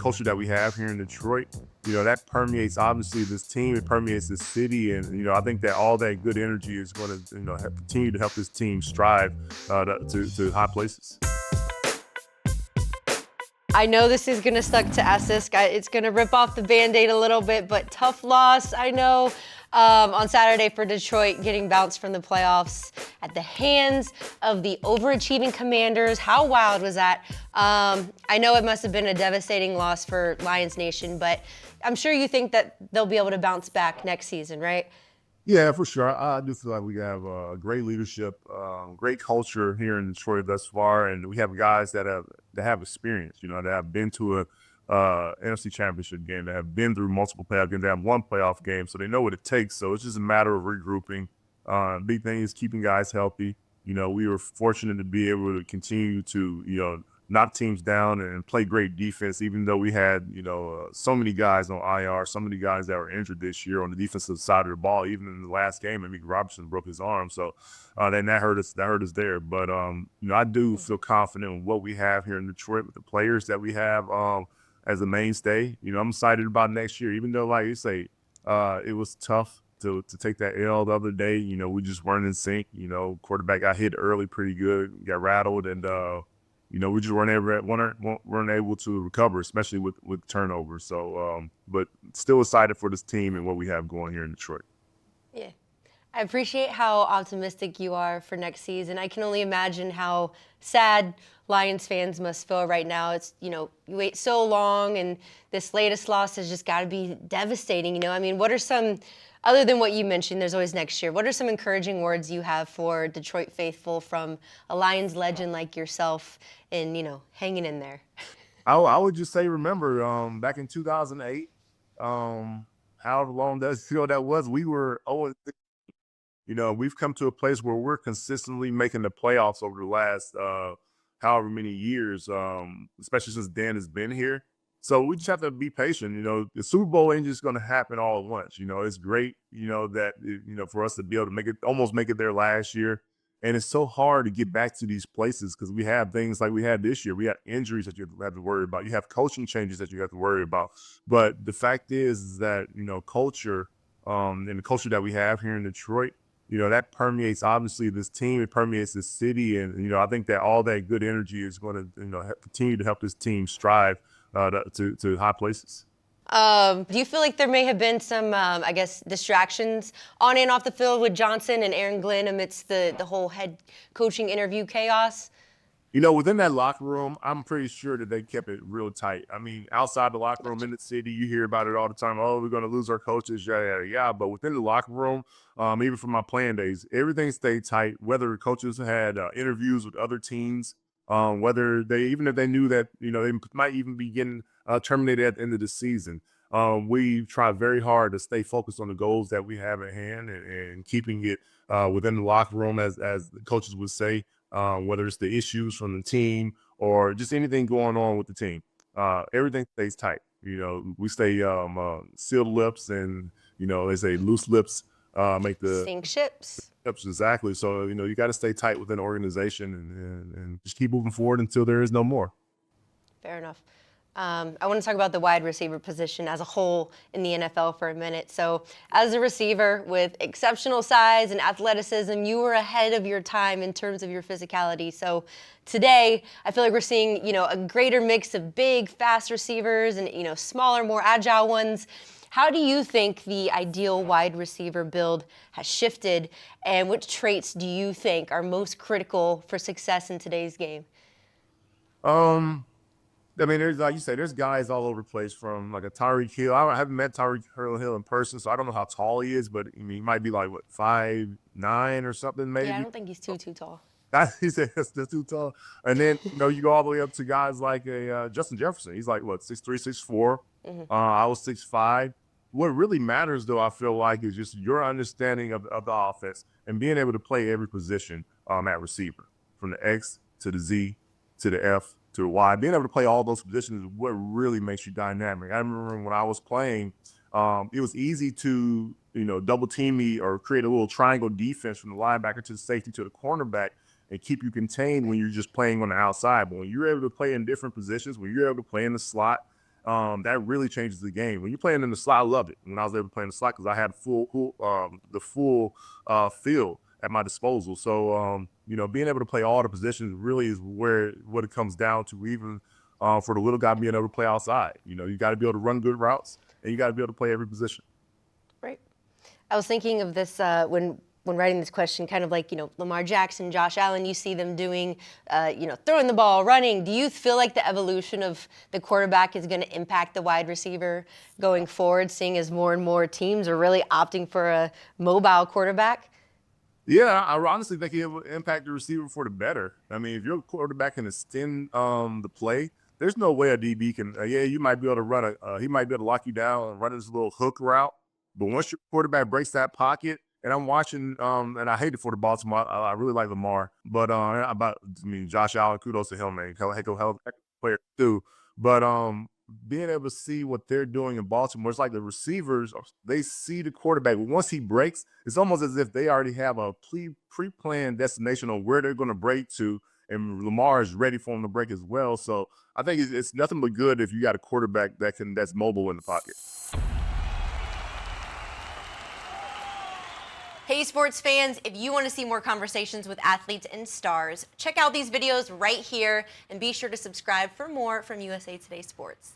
culture that we have here in Detroit, that permeates obviously this team, it permeates this city. And, I think that all that good energy is going to, continue to help this team strive to high places. I know this is going to suck to Essex. It's going to rip off the Band-Aid a little bit, but tough loss, I know, on Saturday for Detroit, getting bounced from the playoffs at the hands of the overachieving Commanders. How wild was that? I know it must have been a devastating loss for Lions Nation, but I'm sure you think that they'll be able to bounce back next season, right? Yeah, for sure. I do feel like we have great leadership, great culture here in Detroit thus far, and we have guys that have experience. That have been to a NFC Championship game, that have been through multiple playoff games, that have won playoff games, so they know what it takes. So it's just a matter of regrouping. Big thing is keeping guys healthy. We were fortunate to be able to continue to knock teams down and play great defense, even though we had, so many guys on IR, so many guys that were injured this year on the defensive side of the ball. Even in the last game, Mick Robertson broke his arm. So then that hurt us there. But, I do feel confident in what we have here in Detroit with the players that we have as a mainstay. I'm excited about next year, even though, like you say, it was tough to take that L the other day. We just weren't in sync. Quarterback got hit early pretty good, got rattled, and we just weren't able to recover, especially with turnovers. So, but still excited for this team and what we have going here in Detroit. Yeah. I appreciate how optimistic you are for next season. I can only imagine how sad Lions fans must feel right now. It's, you wait so long, and this latest loss has just got to be devastating. What are some, other than what you mentioned, there's always next year, what are some encouraging words you have for Detroit faithful from a Lions legend like yourself and, hanging in there? I would just say, remember, back in 2008, however long that was, we were 0-6. We've come to a place where we're consistently making the playoffs over the last however many years, especially since Dan has been here. So we just have to be patient. The Super Bowl ain't just going to happen all at once. It's great, that, for us to be able to almost make it there last year. And it's so hard to get back to these places because we have things like we had this year. We have injuries that you have to worry about. You have coaching changes that you have to worry about. But the fact is that, culture and the culture that we have here in Detroit, that permeates obviously this team, it permeates this city. And, I think that all that good energy is going to, continue to help this team strive to high places. Do you feel like there may have been some, distractions on and off the field with Johnson and Aaron Glenn amidst the whole head coaching interview chaos? Within that locker room, I'm pretty sure that they kept it real tight. I mean, outside the locker room in the city, you hear about it all the time. Oh, we're going to lose our coaches, yada, yada, yada. But within the locker room, even from my playing days, everything stayed tight. Whether coaches had interviews with other teams, whether even if they knew that, they might even be getting terminated at the end of the season. We try very hard to stay focused on the goals that we have at hand and keeping it within the locker room, as the coaches would say. Whether it's the issues from the team or just anything going on with the team. Everything stays tight. We stay sealed lips, and, they say loose lips make the Sink ships. Exactly. So, you got to stay tight within the organization and just keep moving forward until there is no more. Fair enough. I want to talk about the wide receiver position as a whole in the NFL for a minute. So as a receiver with exceptional size and athleticism, you were ahead of your time in terms of your physicality. So today, I feel like we're seeing, a greater mix of big, fast receivers and, smaller, more agile ones. How do you think the ideal wide receiver build has shifted, and which traits do you think are most critical for success in today's game? I mean, there's, like you say, there's guys all over the place, from like a Tyreek Hill. I haven't met Tyreek Hill in person, so I don't know how tall he is, but I mean, he might be like, 5'9" or something, maybe. Yeah, I don't think he's too tall. He said that's too tall. And then, you go all the way up to guys like a Justin Jefferson. He's like, 6'3", 6'4". I was 6'5". What really matters, though, I feel like, is just your understanding of the offense and being able to play every position at receiver, from the X to the Z to the F to the Y. Being able to play all those positions is what really makes you dynamic. I remember when I was playing, it was easy to, double team me or create a little triangle defense from the linebacker to the safety to the cornerback and keep you contained when you're just playing on the outside. But when you're able to play in different positions, when you're able to play in the slot, that really changes the game. When you're playing in the slot, I loved it when I was able to play in the slot because I had the full field at my disposal. So being able to play all the positions really is what it comes down to. Even for the little guy being able to play outside, you got to be able to run good routes and you got to be able to play every position. Right. I was thinking of this when writing this question, kind of like, Lamar Jackson, Josh Allen, you see them doing, throwing the ball, running. Do you feel like the evolution of the quarterback is going to impact the wide receiver going forward, seeing as more and more teams are really opting for a mobile quarterback? Yeah, I honestly think it will impact the receiver for the better. I mean, if your quarterback can extend the play, there's no way a DB can. Yeah, you might be able to he might be able to lock you down and run this little hook route. But once your quarterback breaks that pocket, and I'm watching, and I hate it for the Baltimore. I really like Lamar, but Josh Allen, kudos to him, man. Heck of a player too. But being able to see what they're doing in Baltimore, it's like the receivers, they see the quarterback. Once he breaks, it's almost as if they already have a pre-planned destination on where they're going to break to, and Lamar is ready for him to break as well. So I think it's nothing but good if you got a quarterback that's mobile in the pocket. Hey, sports fans, if you want to see more conversations with athletes and stars, check out these videos right here and be sure to subscribe for more from USA Today Sports.